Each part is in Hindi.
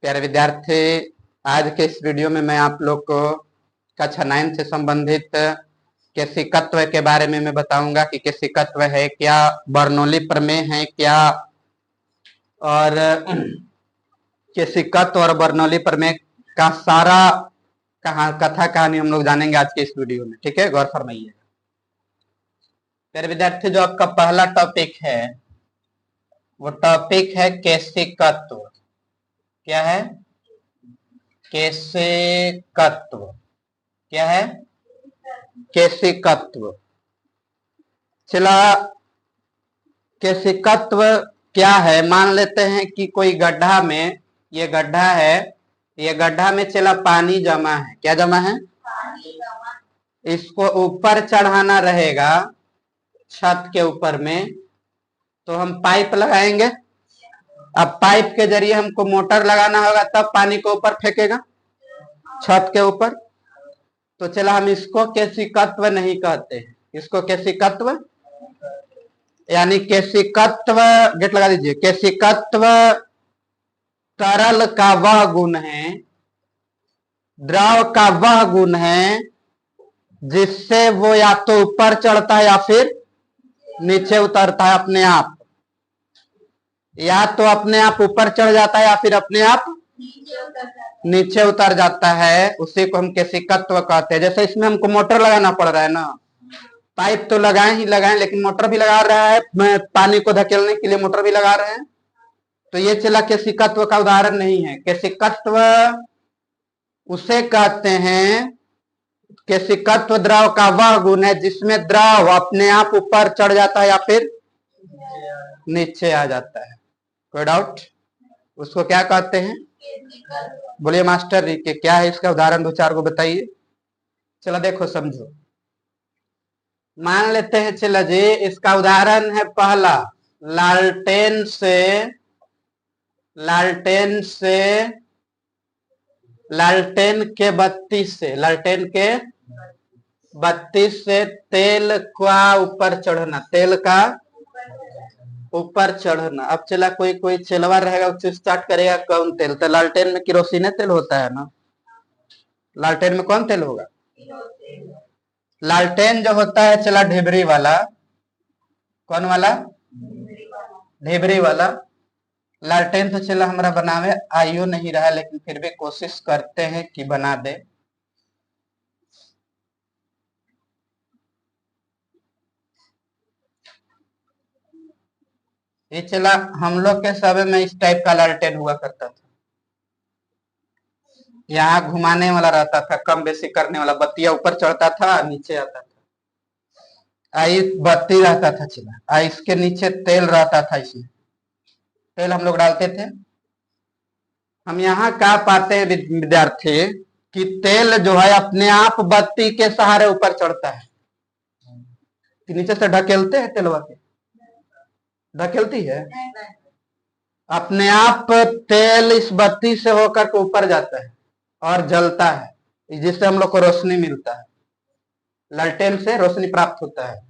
प्यारे विद्यार्थी, आज के इस वीडियो में मैं आप लोग को कक्षा 9 से संबंधित केशिकत्व के बारे में मैं बताऊंगा कि केशिकत्व है क्या, बर्नौली प्रमेय है क्या, और केशिकत्व और बर्नौली प्रमेय का सारा कथा कहानी हम लोग जानेंगे आज के इस वीडियो में। ठीक है, गौर फरमाइए। प्यारे विद्यार्थी, जो आपका पहला टॉपिक है वो टॉपिक है केशिकत्व। क्या है? केशिकत्व। क्या है? केशिकत्व। चला, केशिकत्व क्या है? मान लेते हैं कि कोई गड्ढा में, ये गड्ढा है, ये गड्ढा में चला पानी जमा है। क्या जमा है? पानी जमा। इसको ऊपर चढ़ाना रहेगा छत के ऊपर में, तो हम पाइप लगाएंगे। अब पाइप के जरिए हमको मोटर लगाना होगा, तब पानी को ऊपर फेंकेगा छत के ऊपर। तो चला, हम इसको केशिकत्व नहीं कहते हैं। इसको केशिकत्व यानी केशिकत्व, गेट लगा दीजिए। केशिकत्व तरल का वह गुण है, द्रव का वह गुण है जिससे वो या तो ऊपर चढ़ता है या फिर नीचे उतरता है अपने आप। या तो अपने आप ऊपर चढ़ जाता है या फिर अपने आप नीचे उतर जाता है। उसी को हम केशिकत्व कहते हैं। जैसे इसमें हमको मोटर लगाना पड़ रहा है ना, पाइप तो लगाए ही लगाए, लेकिन मोटर भी लगा रहा है, पानी को धकेलने के लिए मोटर भी लगा रहे हैं। तो ये चला केशिकत्व का उदाहरण नहीं है। केशिकत्व उसे कहते हैं, केशिकत्व द्रव का वह गुण है जिसमें द्रव अपने आप ऊपर चढ़ जाता है या फिर नीचे आ जाता है। कोई डाउट? उसको क्या कहते हैं? बोलिए मास्टर जी के क्या है इसका उदाहरण, दो चार को बताइए। चलो देखो, समझो। मान लेते हैं, चलो जी, इसका उदाहरण है पहला, लालटेन से लालटेन के बत्ती से तेल का ऊपर चढ़ना, तेल का ऊपर चढ़ना। अब चला, कोई चलवा रहेगा, उससे स्टार्ट करेगा कौन तेल? तो लालटेन में किरोसिन तेल होता है ना। लालटेन में कौन तेल होगा? लालटेन जो होता है चला ढिबरी वाला। कौन वाला? ढिबरी वाला। लालटेन तो चला हमारा बनावे आइयो नहीं रहा, लेकिन फिर भी कोशिश करते हैं कि बना दे। ये चला, हम लोग के समय में इस टाइप का लालटेन हुआ करता था। यहाँ घुमाने वाला रहता था, कम बेसी करने वाला, बत्तियां ऊपर चढ़ता था नीचे आता था। आई बत्ती रहता था चला, आई इसके नीचे तेल रहता था। इसमें तेल हम लोग डालते थे। हम यहाँ क्या पाते हैं विद्यार्थी कि तेल जो है अपने आप बत्ती के सहारे ऊपर चढ़ता है। कि नीचे से ढकेलते हैं तेलवा के? ढकेलती है? अपने आप तेल इस बत्ती से होकर के ऊपर जाता है और जलता है, जिससे हम लोग को रोशनी मिलता है। लालटेन से रोशनी प्राप्त होता है।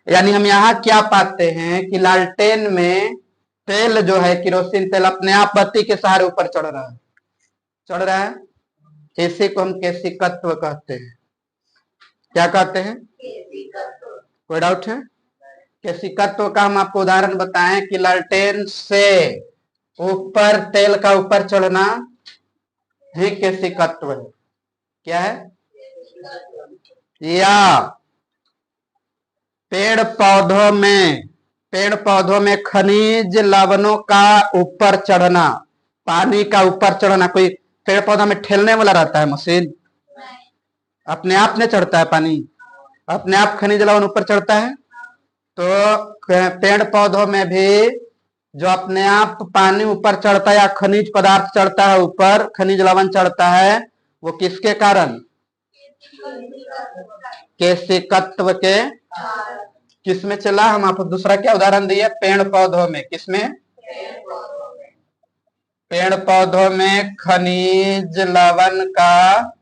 यानी हम यहाँ क्या पाते हैं कि लालटेन में तेल जो है, किरोसिन तेल, अपने आप बत्ती के सहारे ऊपर चढ़ रहा है। इसी को हम केशिकत्व कहते हैं। क्या कहते हैं? कोई डाउट है? केशिकत्व का हम आपको उदाहरण बताएं कि लालटेन से ऊपर तेल का ऊपर चढ़ना ही केशिकत्व है। क्या है? या पेड़ पौधों में खनिज लवणों का ऊपर चढ़ना, पानी का ऊपर चढ़ना। कोई पेड़ पौधा में ठेलने वाला रहता है मशीन? अपने आप नहीं चढ़ता है पानी, अपने आप खनिज लवण ऊपर चढ़ता है। तो पेड़ पौधों में भी जो अपने आप पानी ऊपर चढ़ता है या खनिज पदार्थ चढ़ता है ऊपर, खनिज लवण चढ़ता है, वो किसके कारण? केशिकत्व के। किसमें चला? हम आपको दूसरा क्या उदाहरण दिए? पेड़ पौधों में। किसमें? पेड़ पौधों में खनिज लवण का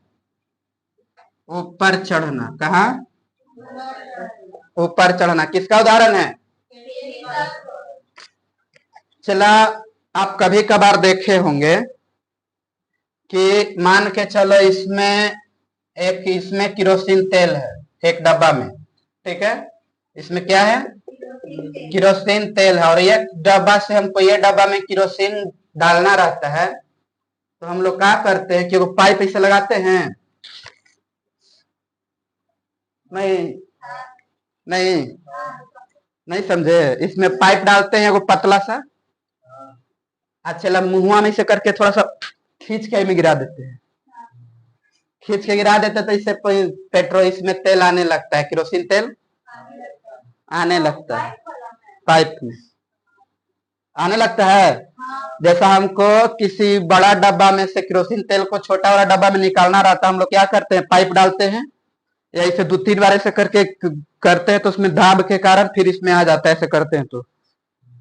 ऊपर चढ़ना। कहा? ऊपर चढ़ना। किसका उदाहरण है? चला, आप कभी कभार देखे होंगे कि मान के चलो इसमें किरोसिन तेल है एक डब्बा में, ठीक है। इसमें क्या है? किरोसिन तेल है, और ये डब्बा से हमको ये डब्बा में किरोसिन डालना रहता है। तो हम लोग क्या करते हैं कि वो पाइप इसे लगाते हैं, नहीं नहीं नहीं समझे। इसमें पाइप डालते हैं वो पतला सा, अच्छा मुहुआ में से करके थोड़ा सा खींच के में गिरा देते हैं, खींच के गिरा देते तो इससे पेट्रोल इसमें तेल आने लगता है, किरोसिन तेल आने लगता है, पाइप में आने लगता है। जैसा हमको किसी बड़ा डब्बा में से किरोसिन तेल को छोटा वाला डब्बा में निकालना रहता है, हम लोग क्या करते हैं, पाइप डालते हैं या इसे 2-3 बार ऐसे करके करते हैं तो उसमें दाब के कारण फिर इसमें आ जाता है, ऐसे करते हैं तो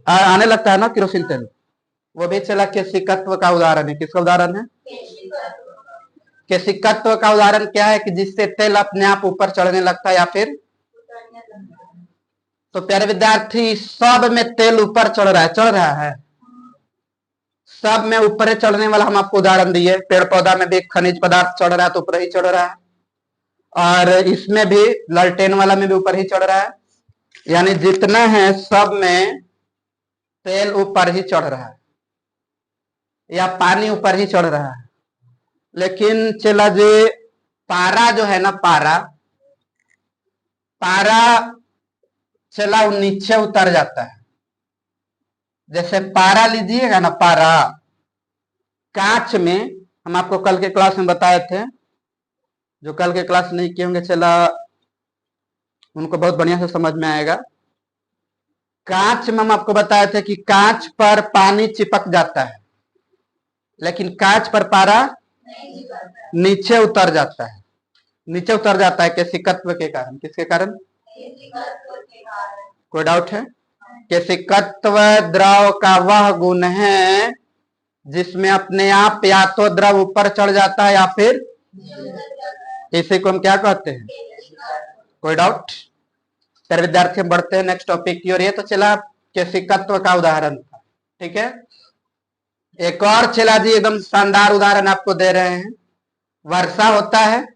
आने लगता है ना किरोसिन तेल। वो भी चला केशिकत्व का उदाहरण है। किसका उदाहरण है? केशिकत्व का उदाहरण क्या है कि जिससे तेल अपने आप ऊपर चढ़ने लगता है या फिर। तो प्यारे विद्यार्थी, सब में तेल ऊपर चढ़ रहा है, सब में ऊपर चढ़ने वाला हम आपको उदाहरण दिए। पेड़ पौधा में भी खनिज पदार्थ चढ़ रहा है तो ऊपर ही चढ़ रहा है, और इसमें भी लालटेन वाला में भी ऊपर ही चढ़ रहा है, यानी जितना है सब में तेल ऊपर ही चढ़ रहा है या पानी ऊपर ही चढ़ रहा है। लेकिन चला जी, पारा जो है ना, पारा चला वो नीचे उतर जाता है। जैसे पारा लीजिएगा ना, पारा कांच में, हम आपको कल के क्लास में बताए थे, जो कल के क्लास नहीं किए होंगे चला उनको बहुत बढ़िया से समझ में आएगा। कांच में हम आपको बताए थे कि कांच पर पानी चिपक जाता है, लेकिन कांच पर पारा नीचे उतर जाता है, नीचे उतर जाता है केशिकत्व के कारण। किसके कारण? कोई डाउट है? केशिकत्व द्रव का वह गुण है जिसमें अपने आप या तो द्रव ऊपर चढ़ जाता है या फिर, इसी को हम क्या कहते हैं? कोई डाउट? फिर विद्यार्थी हम बढ़ते हैं नेक्स्ट टॉपिक की ओर। ये तो चला केशिकत्व का उदाहरण था, ठीक है। एक और चला जी एकदम शानदार उदाहरण आपको दे रहे हैं। वर्षा होता है,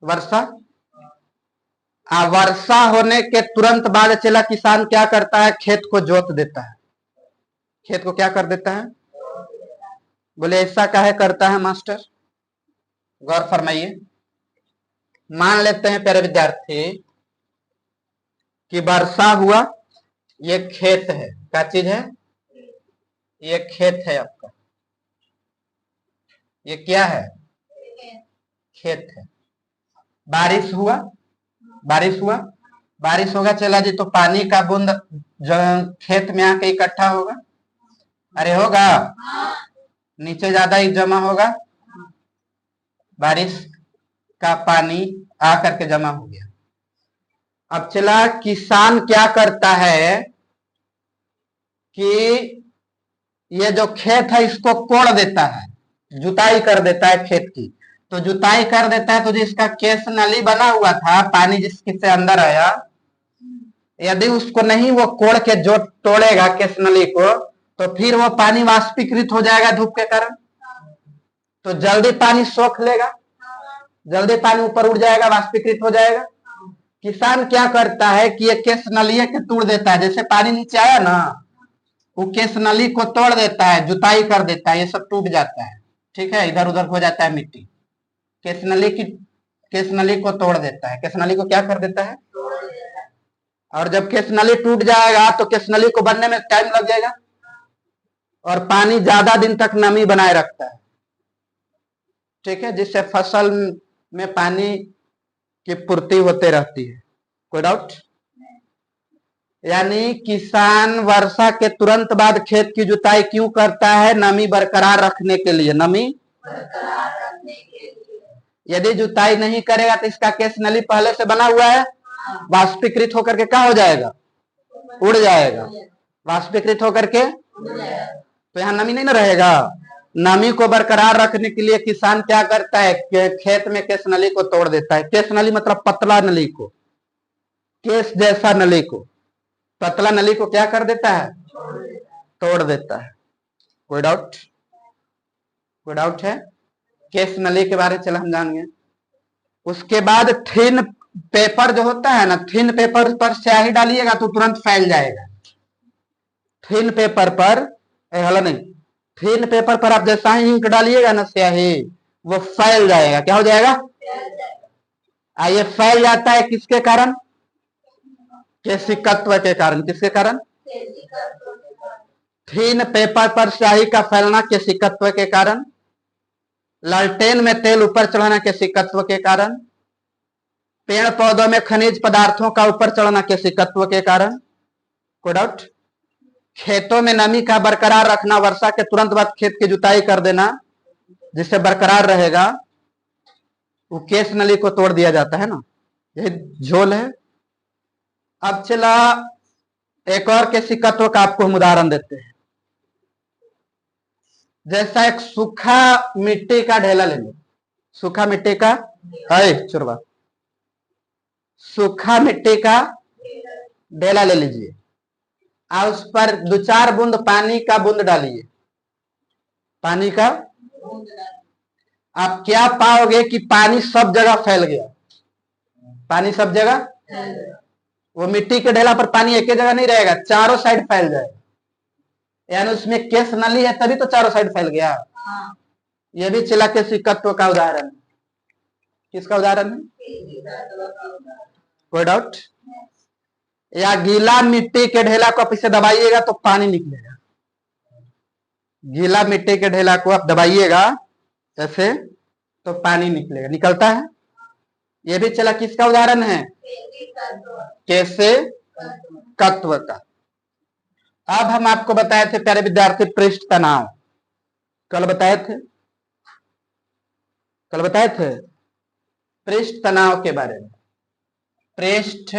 वर्षा वर्षा होने के तुरंत बाद चला किसान क्या करता है, खेत को जोत देता है। खेत को क्या कर देता है? बोले ऐसा काहे करता है मास्टर? गौर फरमाइए। मान लेते हैं प्यारे विद्यार्थी कि वर्षा हुआ, ये खेत है, क्या चीज है? ये खेत है आपका, ये क्या है? खेत है। बारिश हुआ, बारिश हुआ, बारिश होगा चला जी, तो पानी का बूंद जो खेत में आके इकट्ठा होगा, अरे होगा, नीचे ज्यादा ही जमा होगा, बारिश का पानी आकर के जमा हो गया। अब चला किसान क्या करता है कि ये जो खेत है इसको कोड़ देता है, जुताई कर देता है खेत की। तो जुताई कर देता है तो जिसका केस नली बना हुआ था, पानी जिसके अंदर आया, यदि उसको नहीं वो कोड़ के जो तोड़ेगा केस नली को, तो फिर वो पानी वाष्पीकृत हो जाएगा धूप के कारण, तो जल्दी पानी सोख लेगा, जल्दी पानी ऊपर उड़ जाएगा, वाष्पीकृत हो जाएगा। किसान क्या करता है कि ये केस नलिये के तोड़ देता है, जैसे पानी नीचे आया ना, वो केस नली को तोड़ देता है, जुताई कर देता है, ये सब टूट जाता है, ठीक है, इधर उधर हो जाता है मिट्टी। केस नली को तोड़ देता है, केस नली को क्या कर देता है? और जब केस नली टूट जाएगा तो केस नली को बनने में टाइम लग जाएगा, और पानी ज्यादा दिन तक नमी बनाए रखता है, ठीक है, जिससे फसल में पानी की पूर्ति होते रहती है। कोई डाउट? यानी किसान वर्षा के तुरंत बाद खेत की जुताई क्यों करता है? नमी बरकरार रखने के लिए, नमी यदि जुताई नहीं करेगा तो इसका केस नली पहले से बना हुआ है, वाष्पीकृत होकर के क्या हो जाएगा? उड़ जाएगा, वाष्पीकृत होकर के, तो यहाँ नमी नहीं ना रहेगा। नमी को बरकरार रखने के लिए किसान क्या करता है, खेत में केस नली को तोड़ देता है। केस नली मतलब पतला नली को, केस जैसा नली को, पतला नली को क्या कर देता है? तोड़ देता है। कोई डाउट? कोई डाउट है? केस नली के बारे में चलो हम जान गए। उसके बाद थिन पेपर जो होता है ना, थिन पेपर पर स्याही डालिएगा तो तुरंत फैल जाएगा। थिन पेपर पर हला नहीं, थिन पेपर पर आप जैसा ही इंक डालिएगा ना स्याही, वो फैल जाएगा। क्या हो जाएगा? ये फैल जाता है किसके कारण? केशिकत्व के कारण। किसके कारण? थिन पेपर पर स्याही का फैलना केशिकत्व के कारण। लालटेन में तेल ऊपर चढ़ाना केशिकत्व के कारण। पेड़ पौधों में खनिज पदार्थों का ऊपर चढ़ना केशिकत्व के कारण। कोई डाउट? खेतों में नमी का बरकरार रखना, वर्षा के तुरंत बाद खेत की जुताई कर देना जिससे बरकरार रहेगा, वो केस नली को तोड़ दिया जाता है ना, यही झोल है। अब चला एक और केशिकत्व का आपको हम उदाहरण देते हैं। जैसा एक सूखा मिट्टी का ढेला ले लो, सूखा मिट्टी का चुरवा, सूखा मिट्टी का ढेला ले लीजिए, और उस पर 2-4 बूंद पानी का बूंद डालिए, पानी का। आप क्या पाओगे कि पानी सब जगह फैल गया। पानी सब जगह, वो मिट्टी के ढेला पर पानी एक ही जगह नहीं रहेगा, चारों साइड फैल जाएगा। यानी उसमें केस नली है तभी तो चारों साइड फैल गया। यह भी चिला केशिकत्व का उदाहरण है। किसका उदाहरण है? कोई डाउट? या गीला मिट्टी के ढेला को आप इसे दबाइएगा तो पानी निकलेगा। गीला मिट्टी के ढेला को आप दबाइएगा ऐसे तो पानी निकलेगा, निकलता है। यह भी चला किसका उदाहरण है? केशिकत्व का। अब हम आपको बताए थे प्यारे विद्यार्थी पृष्ठ तनाव, कल बताए थे, कल बताए थे पृष्ठ तनाव के बारे में। पृष्ठ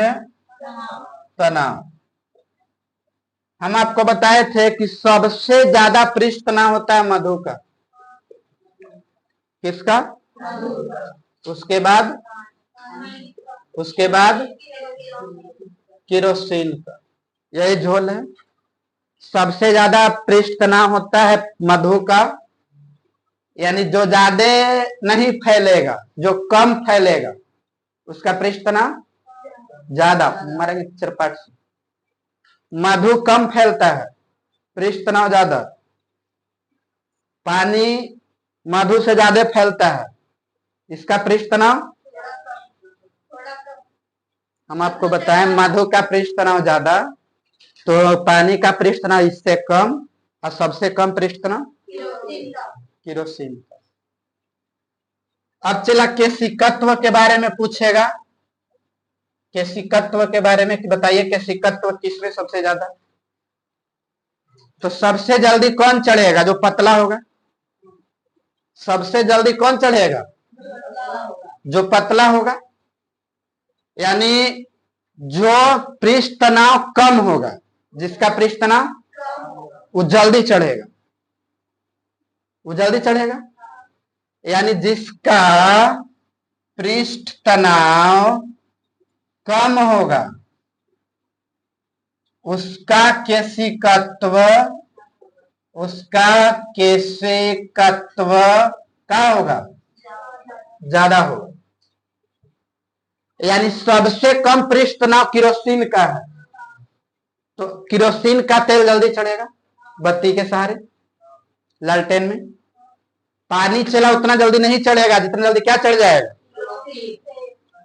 तनाव हम आपको बताए थे कि सबसे ज्यादा पृष्ठ तनाव होता है मधु का। किसका? उसके बाद केरोसिन का। यही झोल है। सबसे ज्यादा पृष्ठ तनाव होता है मधु का, यानी जो ज्यादा नहीं फैलेगा, जो कम फैलेगा उसका पृष्ठ तनाव ज्यादा। मारेंगे चरपाट से। मधु कम फैलता है, पृष्ठ तनाव ज्यादा। पानी मधु से ज्यादा फैलता है, इसका पृष्ठ तनाव हम आपको बताएं। मधु का पृष्ठ तनाव ज्यादा, तो पानी का पृष्ठ तनाव इससे कम, और सबसे कम पृष्ठ तनाव केरोसिन का। अब चला केशिकत्व के बारे में पूछेगा। केशिकत्व के बारे में बताइए, केशिकत्व किसमें सबसे ज्यादा? तो सबसे जल्दी कौन चढ़ेगा? जो पतला होगा। सबसे जल्दी कौन चढ़ेगा? जो पतला होगा। यानी जो पृष्ठ तनाव कम होगा, जिसका पृष्ठ तनाव, वो जल्दी चढ़ेगा, वो जल्दी चढ़ेगा। यानी जिसका पृष्ठ तनाव कम होगा उसका केशिकत्व क्या होगा? ज्यादा होगा। यानी सबसे कम पृष्ठ तनाव केरोसिन का है, तो केरोसिन का तेल जल्दी चढ़ेगा बत्ती के सहारे। लालटेन में पानी चला उतना जल्दी नहीं चढ़ेगा जितना जल्दी क्या चढ़ जाएगा?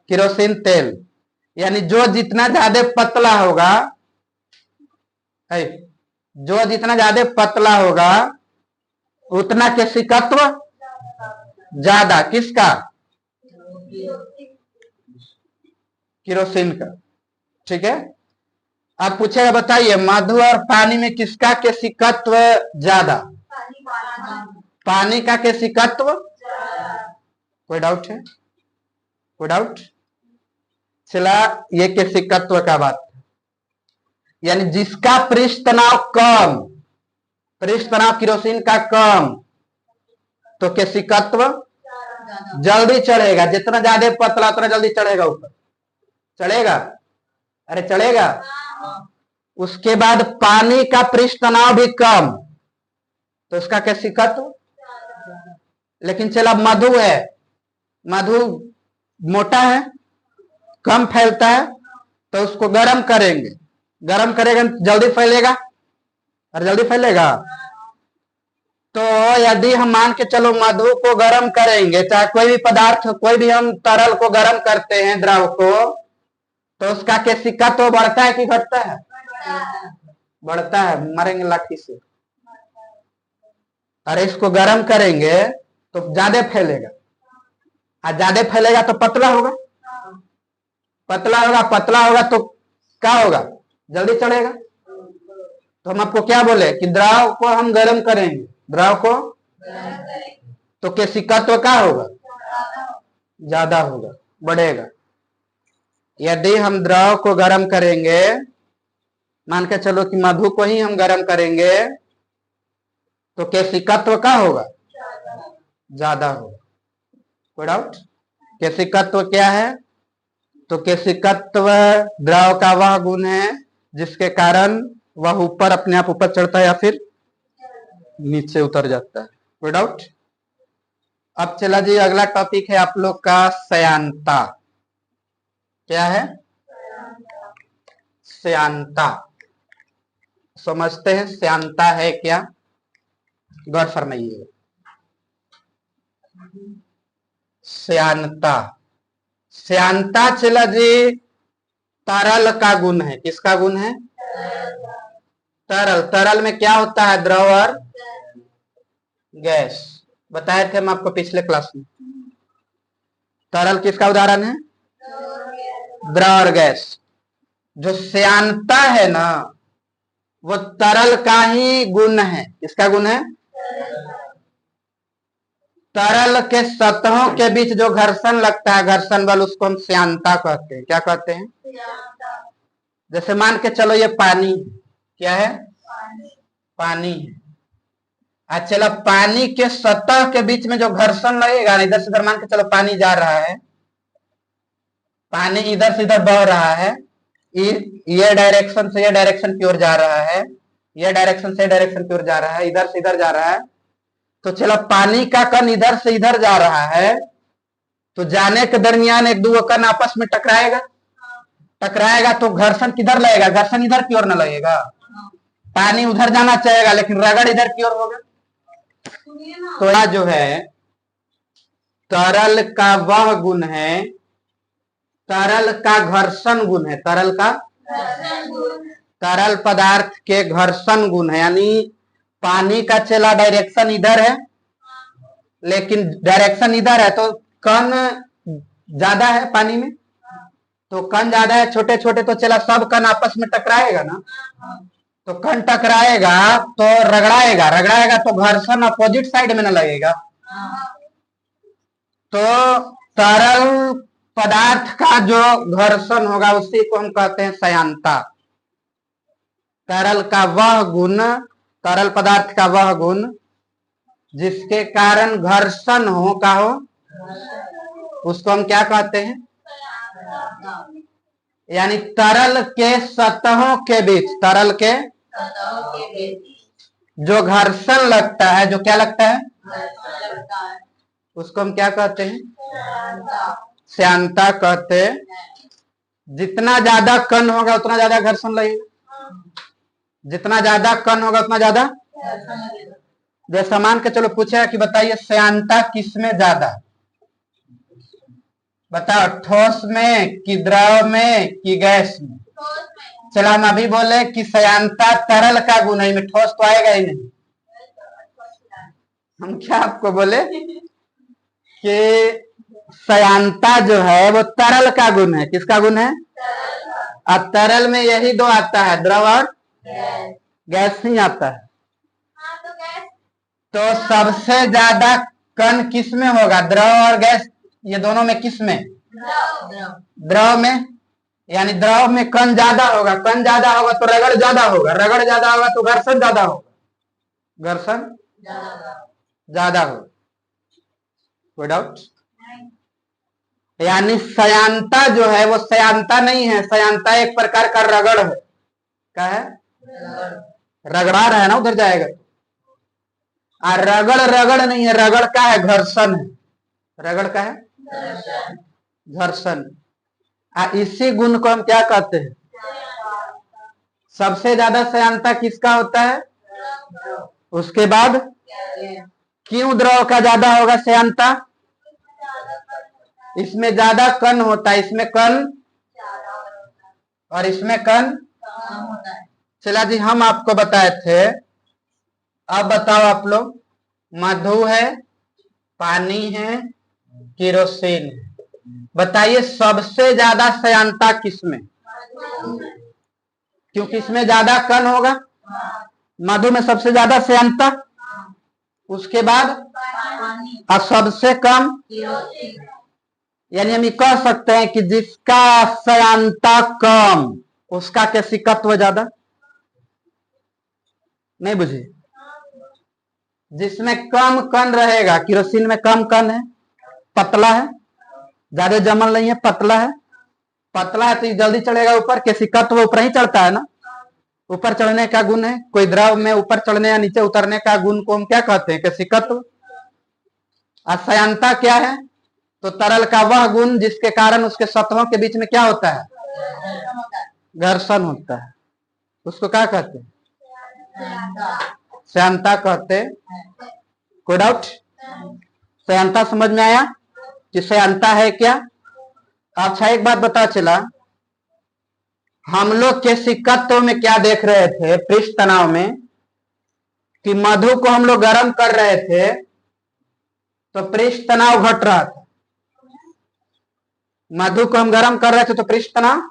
केरोसिन तेल। यानी जो जितना ज्यादा पतला होगा, जो जितना ज्यादा पतला होगा उतना केशिकत्व ज्यादा। किसका? केरोसिन का। ठीक है। अब पूछेगा बताइए मधु और पानी में किसका केशिकत्व ज्यादा? पानी का केशिकत्व। कोई डाउट है? कोई डाउट? चला ये केशिकत्व का बात। यानी जिसका पृष्ठ तनाव कम, पृष्ठ तनाव केरोसिन का कम, तो केशिकत्व जल्दी चढ़ेगा। जितना ज्यादा पतला उतना जल्दी चढ़ेगा ऊपर। चढ़ेगा? अरे चढ़ेगा। उसके बाद पानी का पृष्ठ तनाव भी कम, तो उसका केशिकत्व लेकिन चला मधु है, मधु मोटा है, कम फैलता है, तो उसको गर्म करेंगे, गर्म करेगा जल्दी फैलेगा और जल्दी फैलेगा। तो यदि हम मान के चलो मधु को गर्म करेंगे, चाहे कोई भी पदार्थ, कोई भी हम तरल को गर्म करते हैं, द्रव को, तो उसका केशिका तो बढ़ता है कि घटता है? बढ़ता है। मारेंगे लाठी से। अरे इसको गर्म करेंगे तो ज्यादा फैलेगा, और ज्यादा फैलेगा तो पतला होगा, पतला होगा, पतला होगा तो क्या होगा? जल्दी चढ़ेगा। तो हम आपको क्या बोले कि द्रव को हम गर्म करेंगे, द्रव को, तो केशिका तो क्या होगा? ज्यादा होगा, बढ़ेगा। यदि हम द्रव को गर्म करेंगे, मान के चलो कि मधु को ही हम गर्म करेंगे, तो केशिकत्व क्या होगा? ज्यादा होगा। कोई डाउट? केशिकत्व क्या है? तो केशिकत्व द्रव का वह गुण है जिसके कारण वह ऊपर अपने आप ऊपर चढ़ता है या फिर नीचे उतर जाता है। कोई डाउट? अब चला जी, अगला टॉपिक है आप लोग का श्यानता। क्या है? श्यानता। समझते हैं श्यानता है क्या? गौर फरमाइए। श्यानता, श्यानता चला जी तरल का गुण है। किसका गुण है? तरल। तरल में क्या होता है? द्रव और गैस। बताए थे हम आपको पिछले क्लास में। तरल किसका उदाहरण है? द्रव और गैस। जो श्यानता है ना, वो तरल का ही गुण है। किसका गुण है? तरल के सतहों के बीच जो घर्षण लगता है, घर्षण बल, उसको हम श्यानता कहते हैं। क्या कहते हैं? जैसे मान के चलो ये पानी, क्या है? पानी है। अच्छा, पानी के सतह के बीच में जो घर्षण लगेगा, इधर से इधर, मान के चलो पानी जा रहा है, पानी इधर से इधर बह रहा है, ये डायरेक्शन से ये डायरेक्शन की ओर जा रहा है, ये डायरेक्शन से डायरेक्शन की ओर जा रहा है, इधर से इधर जा रहा है। तो चलो पानी का कण इधर से इधर जा रहा है, तो जाने के दरमियान एक दो कण आपस में टकराएगा, टकराएगा तो घर्षण किधर लगेगा? घर्षण इधर की ओर न लगेगा। पानी उधर जाना चाहेगा लेकिन रगड़ इधर की ओर होगा। तो यह जो है तरल का वह गुण है, तरल का घर्षण गुण है। तरल का, तरल पदार्थ के घर्षण गुण है। यानी पानी का चला डायरेक्शन इधर है, लेकिन डायरेक्शन इधर है तो कण ज्यादा है पानी में, तो कण ज्यादा है, छोटे छोटे, तो चला सब कण आपस में टकराएगा ना। तो कण टकराएगा तो रगड़ाएगा, रगड़ाएगा तो घर्षण अपोजिट साइड में न लगेगा। तो तरल पदार्थ का जो घर्षण होगा उसी को हम कहते हैं श्यानता। तरल का वह गुण, तरल पदार्थ का वह गुण जिसके कारण घर्षण हो, का हो, उसको हम क्या कहते हैं? यानी तरल के सतहों के बीच, तरल के जो घर्षण लगता है, जो क्या लगता है, उसको हम क्या कहते हैं? श्यानता कहते हैं। जितना ज्यादा कण होगा उतना ज्यादा घर्षण लगेगा, जितना ज्यादा कण होगा उतना ज्यादा। जैसा मान के चलो पूछा कि बताइए श्यानता किसमें ज्यादा? बताओ, ठोस में कि द्रव में कि गैस में? चलो हम अभी बोले कि श्यानता तरल का गुण है, में ठोस तो आएगा ही नहीं। हम क्या आपको बोले कि श्यानता जो है वो तरल का गुण है। किसका गुण है? अब तरल में यही दो आता है, द्रव और गैस ही आता है। तो सबसे ज्यादा कण किस में होगा? द्रव और गैस, ये दोनों में किस में? द्रव में। यानी द्रव में कण ज्यादा होगा, कण ज्यादा होगा तो रगड़ ज्यादा होगा, रगड़ ज्यादा होगा तो घर्षण ज्यादा होगा, घर्षण ज्यादा होगा। कोई डाउट? यानी श्यानता जो है वो श्यानता नहीं है, श्यानता एक प्रकार का रगड़ है। क्या है? रगड़ा रहा है ना, उधर जाएगा। और रगड़ रगड़ नहीं है, रगड़ का है घर्षण है। रगड़ का है घर्षण। इसी गुण को हम क्या कहते हैं? सबसे ज्यादा श्यानता किसका होता है? उसके बाद क्यों द्रव का ज्यादा होगा श्यानता? इसमें ज्यादा कण होता है, इसमें कण और इसमें कण। चला जी, हम आपको बताए थे। अब बताओ आप लोग, मधु है, पानी है, केरोसिन है, बताइए सबसे ज्यादा श्यानता किसमें? क्योंकि इसमें ज्यादा कण होगा। मधु में सबसे ज्यादा श्यानता, उसके बाद और सबसे कम। यानी हम ये कह सकते हैं कि जिसका श्यानता कम उसका केशिकत्व ज्यादा। नहीं बुझे? जिसमें कम कण रहेगा, केरोसिन में कम कण है, पतला है, ज्यादा जमल नहीं है, पतला है। पतला है तो जल्दी चढ़ेगा ऊपर, केशिकत्व ऊपर ही चढ़ता है ना। ऊपर चढ़ने का गुण है। कोई द्रव में ऊपर चढ़ने या नीचे उतरने का गुण को हम क्या कहते हैं? केशिकत्व। श्यानता क्या है? तो तरल का वह गुण जिसके कारण उसके सतहों के बीच में क्या होता है? घर्षण होता है। उसको क्या कहते हैं? श्यानता कहते हैं। कोई डाउट? श्यानता समझ में आया कि श्यानता है क्या? अच्छा, एक बात पता चला, हम लोग केशिकत्व में क्या देख रहे थे पृष्ठ तनाव में, कि मधु को हम लोग गर्म कर रहे थे तो पृष्ठ तनाव घट रहा था। मधु को हम गर्म कर रहे थे तो पृष्ठ तनाव।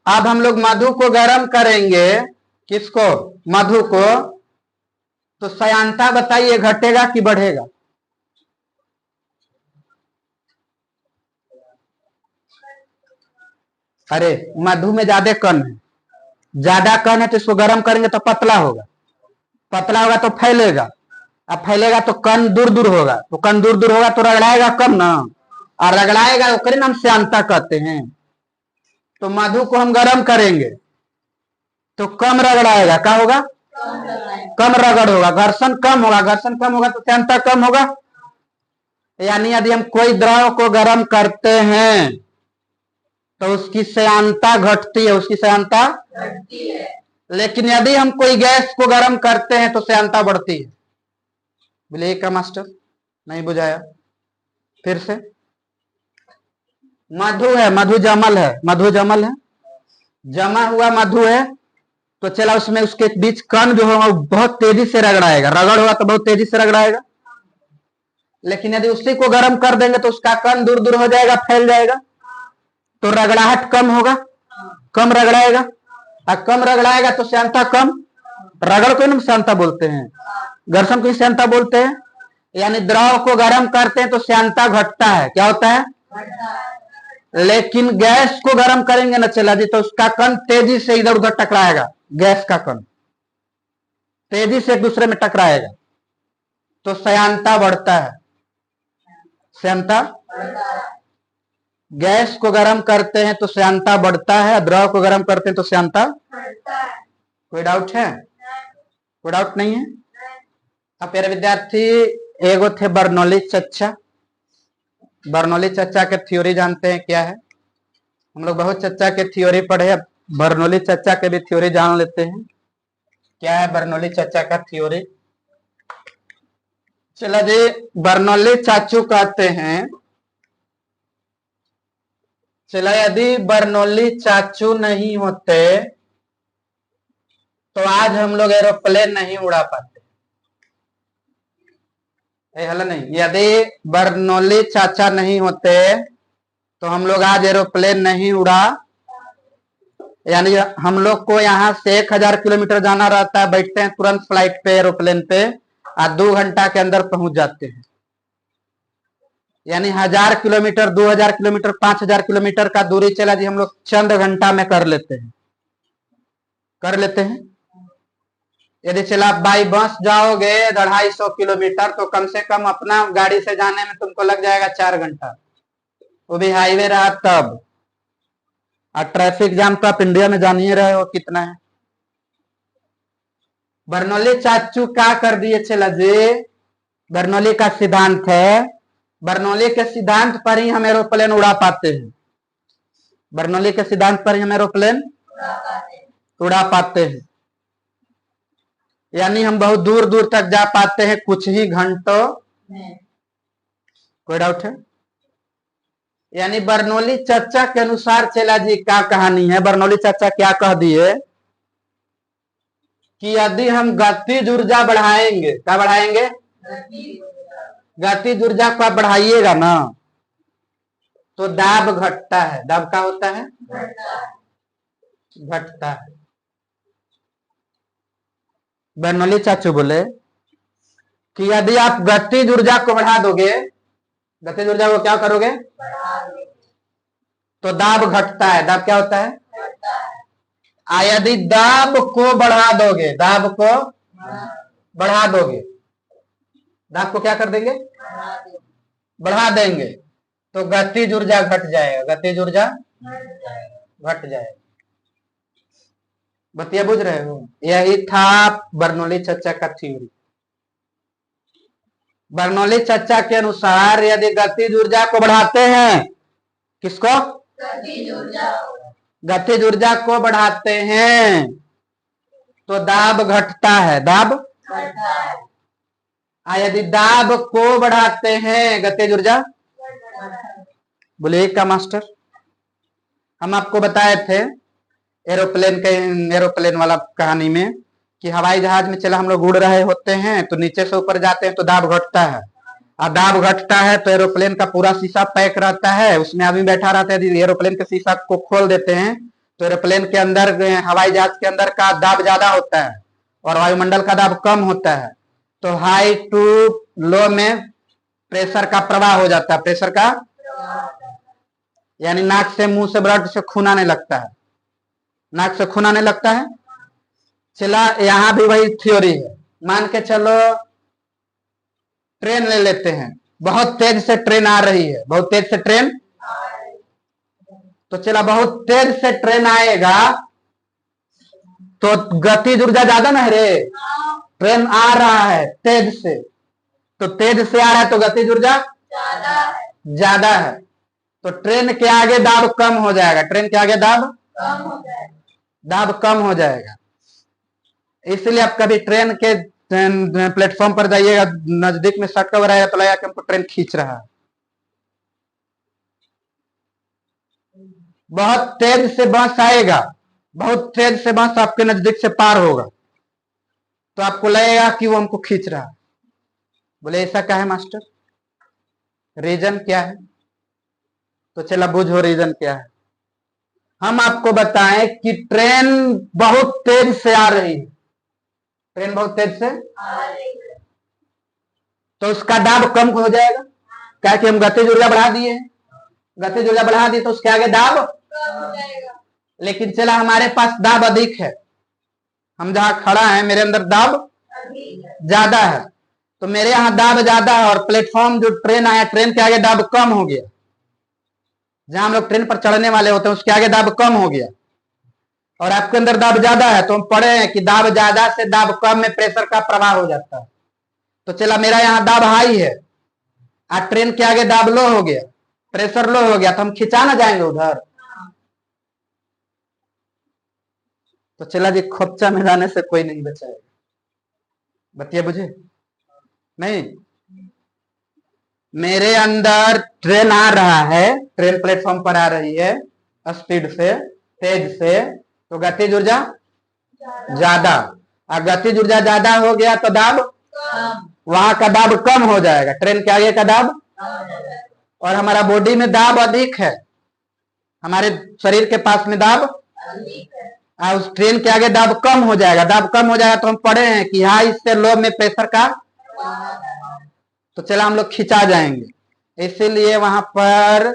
अब हम लोग मधु को गर्म करेंगे, किसको? मधु को। तो श्यानता बताइए घटेगा कि बढ़ेगा? अरे मधु में ज्यादा कण है, ज्यादा कण है तो इसको गर्म करेंगे तो पतला होगा, पतला होगा तो फैलेगा, अब फैलेगा तो कण दूर दूर होगा, तो कण दूर दूर होगा तो रगड़ाएगा कम ना, और रगड़ाएगा ओकरे नाम श्यानता कहते हैं। तो मधु को हम गर्म करेंगे तो कम रगड़ाएगा, क्या होगा? कम रगड़ होगा, घर्षण कम होगा, घर्षण कम होगा तो श्यानता कम होगा। यानी यदि हम कोई द्रव को गर्म करते हैं तो उसकी श्यानता घटती है, उसकी श्यानता घटती है। लेकिन यदि हम कोई गैस को गर्म करते हैं तो श्यानता बढ़ती है। बोले का मास्टर नहीं बुझाया? फिर से, मधु है, मधु जमल है, मधु जमल है, जमा हुआ मधु है, तो चला उसमें उसके बीच कण जो होगा बहुत तेजी से रगड़ाएगा, रगड़ होगा तो बहुत तेजी से रगड़ाएगा। लेकिन यदि उसी को गर्म कर देंगे तो उसका कण दूर दूर हो जाएगा, फैल जाएगा, तो रगड़ाहट कम होगा, कम रगड़ाएगा, और कम रगड़ाएगा तो श्यानता कम। रगड़ को हम श्यानता बोलते हैं, घर्षण को श्यानता बोलते हैं। यानी द्रव को गर्म करते हैं तो श्यानता घटता है, क्या होता है? लेकिन गैस को गर्म करेंगे ना चला जी, तो उसका कण तेजी से इधर उधर टकराएगा, गैस का कण तेजी से एक दूसरे में टकराएगा, तो श्यानता बढ़ता है। श्यानता, गैस को गर्म करते हैं तो श्यानता बढ़ता है, द्रव को गर्म करते हैं तो श्यानता बढ़ता है। कोई डाउट है? कोई डाउट नहीं है? अब मेरे विद्यार्थी एगो थे बर्नौली चचा। बर्नौली चचा के थ्योरी जानते हैं क्या है? हम लोग बहुत चचा के थ्योरी पढ़े, अब बर्नौली चचा के भी थ्योरी जान लेते हैं। क्या है बर्नौली चचा का थ्योरी? चला जी, बर्नौली चाचू कहते हैं, चला यदि बर्नौली चाचू नहीं होते तो आज हम लोग एरोप्लेन नहीं उड़ा पाते। हल नहीं, यदि बर्नौली चाचा नहीं होते तो हम लोग आज एरोप्लेन नहीं उड़ा। यानी हम लोग को यहाँ से 1000 किलोमीटर जाना रहता है, बैठते हैं तुरंत फ्लाइट पे, एरोप्लेन पे, और 2 घंटा के अंदर पहुंच जाते हैं। यानी 1000 किलोमीटर, 2000 किलोमीटर, 5000 किलोमीटर का दूरी चला जी हम लोग चंद घंटा में कर लेते हैं, कर लेते हैं। यदि चला बाई बस जाओगे 250 किलोमीटर तो कम से कम अपना गाड़ी से जाने में तुमको लग जाएगा 4 घंटा, वो भी हाईवे रहा तब। और ट्रैफिक जाम तो आप इंडिया में जान ही रहे हो कितना है। बर्नौली चाचू क्या कर दिए चला जी, बर्नौली का सिद्धांत है, बर्नौली के सिद्धांत पर ही हम एरोप्लेन उड़ा पाते हैं, बर्नौली के सिद्धांत पर ही हम एरोप्लेन उड़ा पाते हैं, यानी हम बहुत दूर दूर तक जा पाते हैं कुछ ही घंटों में। कोई डाउट है? यानी बर्नौली चर्चा के अनुसार चला जी क्या कहानी है, बर्नौली चर्चा क्या कह दिए कि यदि हम गतिज ऊर्जा बढ़ाएंगे, क्या बढ़ाएंगे, गतिज ऊर्जा को आप बढ़ाइएगा ना तो दाब घटता है। दाब क्या होता है? घटता है। बर्नौली चाचू बोले कि यदि आप गतिज ऊर्जा को बढ़ा दोगे, गतिज ऊर्जा को क्या करोगे, तो दाब घटता है। दाब क्या होता है? यदि दाब को बढ़ा दोगे, दाब को बढ़ा दोगे, दाब को क्या कर देंगे, बढ़ा देंगे, तो गतिज ऊर्जा घट जाएगा, गतिज ऊर्जा घट जाएगा। बतिया बुझ रहे हो? यही था बर्नौली चर्चा का थ्योरी। बर्नौली चर्चा के अनुसार यदि गतिज ऊर्जा को बढ़ाते हैं, किसको, गतिज ऊर्जा को बढ़ाते हैं तो दाब घटता है, दाब घटता है। यदि दाब को बढ़ाते हैं गतिज ऊर्जा, बोलिए क्या मास्टर? हम आपको बताए थे एरोप्लेन वाला कहानी में कि हवाई जहाज में चला हम लोग उड़ रहे होते हैं तो नीचे से ऊपर जाते हैं तो दाब घटता है, और दाब घटता है तो एरोप्लेन का पूरा शीशा पैक रहता है, उसमें आदमी बैठा रहता है। यदि एरोप्लेन के शीशा को खोल देते हैं तो एरोप्लेन के अंदर, हवाई जहाज के अंदर का दाब ज्यादा होता है और वायुमंडल का दाब कम होता है, तो हाई टू लो में प्रेशर का प्रवाह हो जाता है, प्रेशर का, यानी नाक से मुंह से ब्लड से खून आने लगता है, नाक से खून आने लगता है। चला यहां भी वही थ्योरी है। मान के चलो ट्रेन ले लेते हैं, बहुत तेज से ट्रेन आ रही है, बहुत तेज से ट्रेन, तो चला बहुत तेज से ट्रेन आएगा तो गतिज ऊर्जा ज्यादा ना है रे, ट्रेन आ रहा है तेज से, तो तेज से आ रहा है तो गतिज ऊर्जा ज्यादा है, तो ट्रेन के आगे दाब कम हो जाएगा, ट्रेन के आगे दाब कम हो जाएगा। इसलिए आप कभी ट्रेन के प्लेटफॉर्म पर जाइएगा, नजदीक में सट कवर आएगा तो लगेगा कि हमको ट्रेन खींच रहा है, बहुत तेज से बस आएगा, बहुत तेज से बस आपके नजदीक से पार होगा तो आपको लगेगा कि वो हमको खींच रहा है। बोले ऐसा क्या है मास्टर, रीजन क्या है? तो चला बुझो रीजन क्या है। हम आपको बताएं कि ट्रेन बहुत तेज से आ रही है, ट्रेन बहुत तेज से तो उसका दाब कम हो जाएगा, क्या कि हम गतिज ऊर्जा बढ़ा दिए हैं, गतिज ऊर्जा बढ़ा दी तो उसके आगे दाब, लेकिन चला हमारे पास दाब अधिक है, हम जहां खड़ा है मेरे अंदर दाब ज्यादा है, तो मेरे यहाँ दाब ज्यादा है और प्लेटफॉर्म जो ट्रेन आया, ट्रेन के आगे दाब कम हो गया, जहां हम लोग ट्रेन पर चढ़ने वाले होते हैं उसके आगे दाब कम हो गया, और आपके अंदर दाब ज्यादा है, तो हम पढ़े हैं कि दाब ज्यादा से दाब कम में प्रेशर का प्रवाह हो जाता है। तो चला मेरा यहाँ दाब हाई है और ट्रेन के आगे दाब लो हो गया, प्रेशर लो हो गया, तो हम खिंचा ना जाएंगे उधर। तो चला जी खोपचा में जाने से कोई नहीं बचाएगा, बतिया बुझे नहीं? मेरे अंदर ट्रेन आ रहा है, ट्रेन प्लेटफॉर्म पर आ रही है स्पीड से, तेज से, तो गतिज ऊर्जा ज्यादा, और गतिज ऊर्जा ज्यादा हो गया तो दाब, वहां का दाब कम हो जाएगा, ट्रेन के आगे का दाब, और हमारा बॉडी में दाब अधिक है, हमारे शरीर के पास में दाब, और उस ट्रेन के आगे दाब कम हो जाएगा, दाब कम हो जाएगा तो हम पढ़े हैं कि हाई से लो में प्रेशर का, तो चला हम लोग खिंचा जाएंगे। इसीलिए वहां पर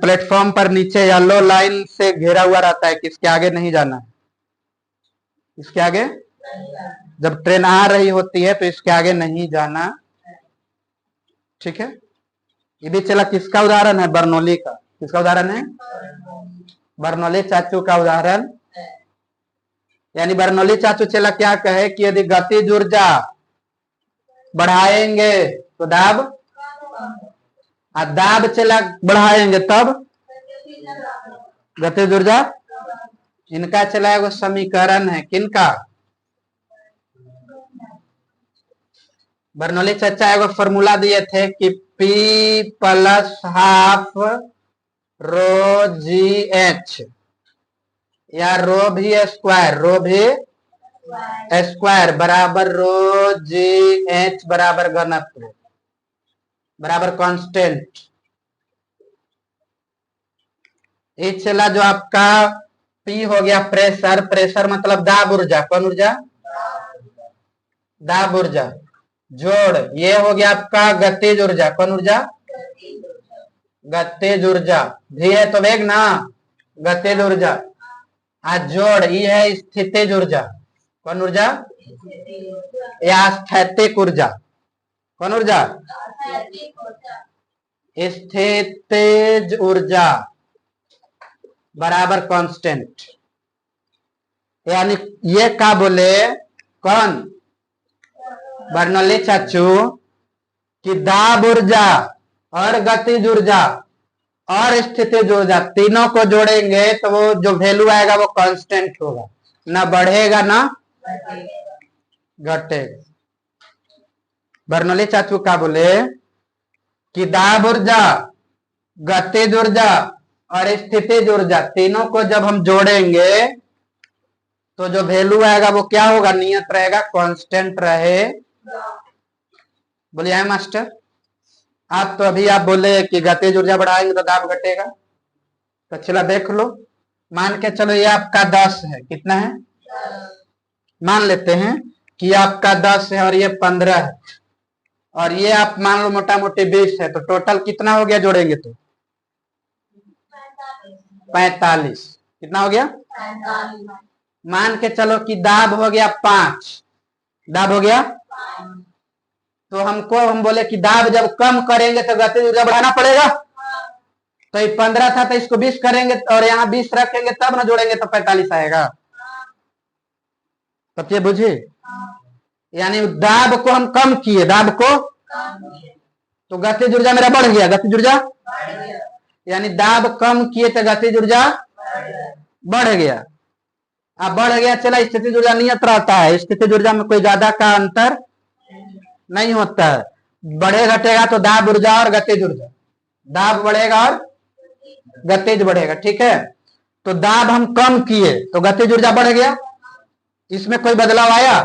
प्लेटफॉर्म पर नीचे येलो लाइन से घेरा हुआ रहता है कि इसके आगे नहीं जाना है, इसके आगे, जब ट्रेन आ रही होती है तो इसके आगे नहीं जाना, ठीक है? ये भी चला किसका उदाहरण है, बर्नौली का। किसका उदाहरण है? बर्नौली चाचू का उदाहरण यानी बर्नौली चाचू चला क्या कहे कि यदि गतिज ऊर्जा बढ़ाएंगे तो दाब, दाब चला बढ़ाएंगे तब गतिज ऊर्जा। इनका चला वो समीकरण है, किनका? बर्नौली चाचा एगो फॉर्मूला दिए थे कि P प्लस हाफ रो जी एच या रो भी स्क्वायर बराबर रो जी एच बराबर घनत्व बराबर कांस्टेंट। ये चला जो आपका P हो गया प्रेशर, प्रेशर मतलब दाब ऊर्जा, कौन ऊर्जा? दाब ऊर्जा, जोड़ ये हो गया आपका गतिज ऊर्जा, कौन ऊर्जा? गतिज ऊर्जा। भी है तो वेग ना, गतिज ऊर्जा। आज जोड़ ये है स्थितिज ऊर्जा, कौन ऊर्जा? या स्थैतिक ऊर्जा, कौन ऊर्जा? स्थितिज ऊर्जा बराबर कांस्टेंट। यानी ये क्या बोले कौन? बर्नौली चाचू कि दाब ऊर्जा और गतिज ऊर्जा और स्थितिज ऊर्जा तीनों को जोड़ेंगे तो वो जो वैल्यू आएगा वो कांस्टेंट होगा, ना बढ़ेगा ना घटेगा। बर्नौली चाचू क्या बोले कि दाब ऊर्जा, गतिज ऊर्जा और स्थितिज ऊर्जा तीनों को जब हम जोड़ेंगे तो जो वैल्यू आएगा वो क्या होगा? नियत रहेगा, कांस्टेंट रहे। बोलिए मास्टर। आप तो अभी आप बोले कि गतिज ऊर्जा बढ़ाएंगे तो दाब घटेगा, तो चलो देख लो। मान के चलो ये आपका 10 है, कितना है? मान लेते हैं कि आपका 10 है और ये 15 है और ये आप मान लो मोटा मोटी 20 है, तो टोटल कितना हो गया जोड़ेंगे तो? 45। कितना हो गया? 45। मान के चलो कि दाब हो गया 5, दाब हो गया, तो हम बोले कि दाब जब कम करेंगे तो गतिज ऊर्जा बढ़ाना पड़ेगा। तो ये 15 था तो इसको 20 करेंगे और यहाँ 20 रखेंगे तब ना जोड़ेंगे तो 45 आएगा। तब ये बुझे, यानी दाब को हम कम किए, दाब को तो गतिज ऊर्जा मेरा बढ़ गया, गतिज ऊर्जा यानी दाब कम किए तो गतिज ऊर्जा बढ़ गया। अब बढ़ गया चला, स्थितिज ऊर्जा नियत रहता है, स्थितिज ऊर्जा में कोई ज्यादा का अंतर नहीं होता है। बढ़े घटेगा तो दाब ऊर्जा और गतिज ऊर्जा, दाब बढ़ेगा और गतिज बढ़ेगा, ठीक है। तो दाब हम कम किए तो गतिज ऊर्जा बढ़ गया, इसमें कोई बदलाव आया?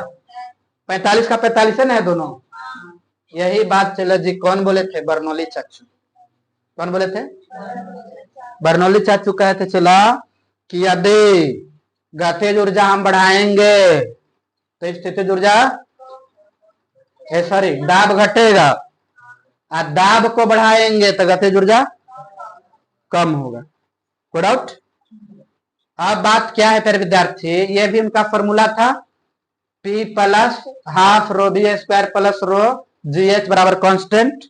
45 का 45 है ना दोनों। यही बात चलो जी, कौन बोले थे? बर्नौली चाचू। कौन बोले थे? बर्नौली चाचू कहते चला कि यदि गतिज ऊर्जा हम बढ़ाएंगे तो स्थितिज ऊर्जा सॉरी दाब घटेगा, और दाब को बढ़ाएंगे तो गतिज ऊर्जा कम होगा। कोई डाउट? अब बात क्या है फिर विद्यार्थी, ये भी उनका फॉर्मूला था P plus half rho B square plus rho G H बराबर कांस्टेंट।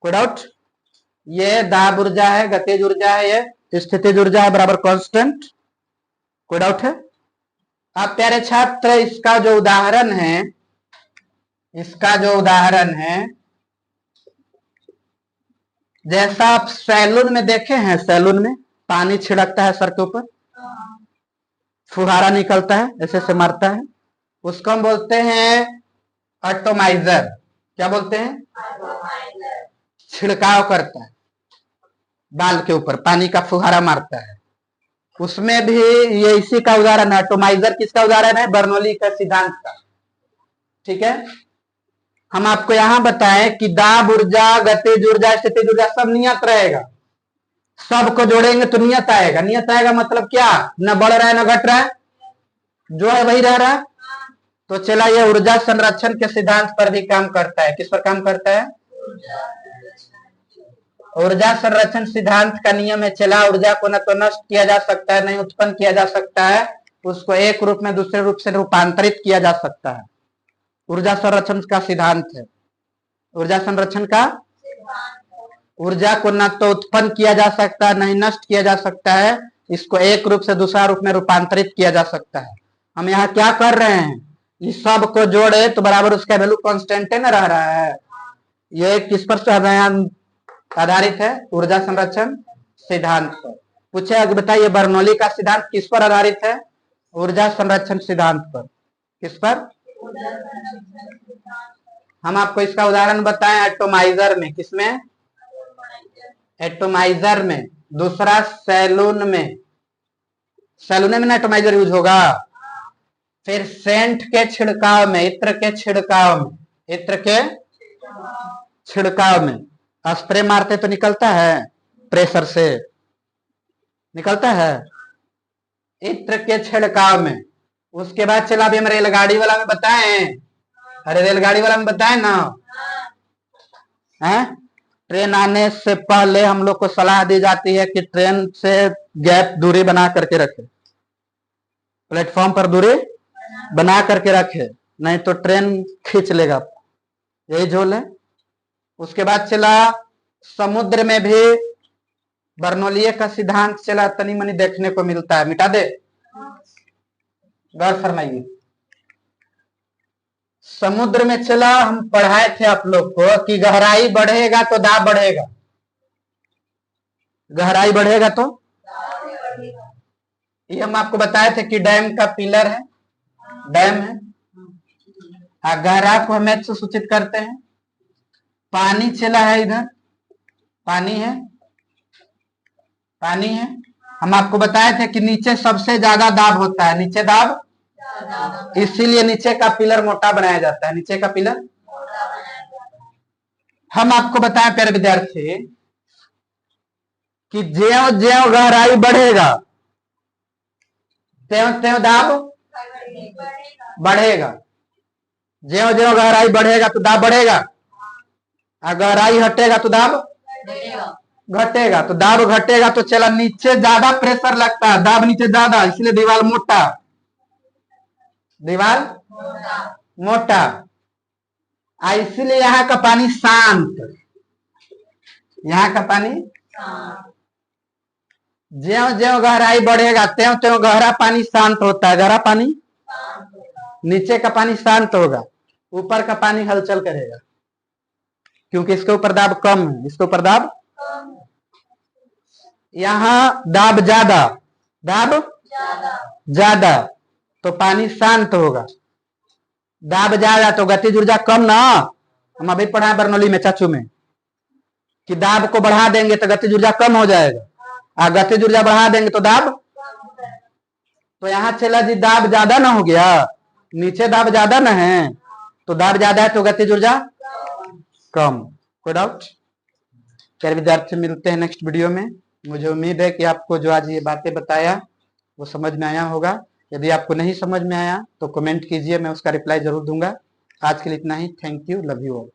कोई डाउट? ये दाब ऊर्जा है, गतिज ऊर्जा है, ये स्थितिज ऊर्जा है बराबर कांस्टेंट। कोई डाउट है? अब प्यारे छात्र इसका जो उदाहरण है, इसका जो उदाहरण है, जैसा आप सैलून में देखे हैं, सैलून में पानी छिड़कता है सर के ऊपर, फुहारा निकलता है, ऐसे से मारता है, उसको हम बोलते हैं एटोमाइजर। क्या बोलते हैं? छिड़काव करता है, बाल के ऊपर पानी का फुहारा मारता है। उसमें भी ये इसी का उदाहरण है। एटोमाइजर किसका उदाहरण है? बर्नौली का सिद्धांत का, ठीक है। हम आपको यहां बताएं कि दाब ऊर्जा, गतिज ऊर्जा, स्थितिज ऊर्जा सब नियत रहेगा, सबको जोड़ेंगे तो नियत आएगा। नियत आएगा मतलब क्या? न बढ़ रहा है न घट रहा है, जो है वही रह रहा है। तो चला ये ऊर्जा संरक्षण के सिद्धांत पर भी काम करता है। किस पर काम करता है? ऊर्जा संरक्षण सिद्धांत का नियम है चला ऊर्जा को न तो नष्ट किया जा सकता है, नहीं उत्पन्न किया जा सकता है, उसको एक रूप में दूसरे रूप से रूपांतरित किया जा सकता है। ऊर्जा संरक्षण का सिद्धांत है। ऊर्जा संरक्षण का, ऊर्जा को न तो उत्पन्न किया जा सकता है, नहीं नष्ट किया जा सकता है, इसको एक रूप से दूसरा रूप में रूपांतरित किया जा सकता है। हम यहाँ क्या कर रहे हैं, इस सब को जोड़े तो बराबर उसका वैल्यू कांस्टेंट न रह रहा है। ये किस पर आधारित है, ऊर्जा संरक्षण सिद्धांत पर। पूछे आगे बताइए बर्नौली का सिद्धांत किस पर आधारित है, ऊर्जा संरक्षण सिद्धांत पर। किस पर? हम आपको इसका उदाहरण बताएं एटोमाइजर में। किसमें? एटोमाइजर में। दूसरा सैलून में। सैलून में एटोमाइजर यूज होगा। फिर सेंट के छिड़काव में, इत्र के छिड़काव में, इत्र के छिड़काव में स्प्रे मारते तो निकलता है, प्रेशर से निकलता है, इत्र के छिड़काव में। उसके बाद चला अभी हम रेलगाड़ी वाला में बताएं। अरे रेलगाड़ी वाला में बताएं ना, हैं? ट्रेन आने से पहले हम लोग को सलाह दी जाती है कि ट्रेन से गैप दूरी बना करके रखे, प्लेटफॉर्म पर दूरी बना करके रखे, नहीं तो ट्रेन खींच लेगा। यही झोल है। उसके बाद चला समुद्र में भी बर्नौली का सिद्धांत चला तनी मनी देखने को मिलता है। मिटा दे, गौर फरमाइए। समुद्र में चला, हम पढ़ाए थे आप लोग को कि गहराई बढ़ेगा तो दाब बढ़ेगा, गहराई बढ़ेगा तो ये हम आपको बताए थे कि डैम का पिलर है, डैम है। गहरा को हम से सूचित करते हैं। पानी चला है, इधर पानी है, पानी है। हम आपको बताए थे कि नीचे सबसे ज्यादा दाब होता है, नीचे दाब, इसीलिए नीचे का पिलर मोटा बनाया जाता है, नीचे का पिलर। हम आपको बताएं प्यारे विद्यार्थी कि ज्यों ज्यों गहराई बढ़ेगा त्यों त्यों दाब बढ़ेगा। ज्यों ज्यों गहराई बढ़ेगा तो दाब बढ़ेगा, और गहराई हटेगा तो दाब घटेगा। तो दाब घटेगा तो चला नीचे ज्यादा प्रेशर लगता है, दाब नीचे ज्यादा, इसलिए दीवार मोटा, दीवार मोटा। इसलिए यहाँ का पानी शांत, यहाँ का पानी ज्यों ज्यों गहराई बढ़ेगा त्यों त्यों गहरा पानी शांत होता है। गहरा पानी, नीचे का पानी शांत होगा, ऊपर का पानी हलचल करेगा, क्योंकि इसके ऊपर दाब कम है, इसके ऊपर दाब। यहाँ दाब ज्यादा, दाब ज्यादा तो पानी शांत होगा। दाब ज्यादा तो गतिज ऊर्जा कम ना। हम अभी पढ़ा बर्नौली में चाचू में कि दाब को बढ़ा देंगे तो गतिज ऊर्जा कम हो जाएगा, और गतिज ऊर्जा बढ़ा देंगे तो दाब। तो यहाँ चला जी दाब ज्यादा ना हो गया, नीचे दाब ज्यादा ना है, तो दाब ज्यादा है तो गतिज ऊर्जा कम। कोई डाउट? प्यारे विद्यार्थी, मिलते हैं नेक्स्ट वीडियो में। मुझे उम्मीद है कि आपको जो आज ये बातें बताया वो समझ में आया होगा। यदि आपको नहीं समझ में आया तो कमेंट कीजिए, मैं उसका रिप्लाई जरूर दूंगा। आज के लिए इतना ही। Thank you, love you all.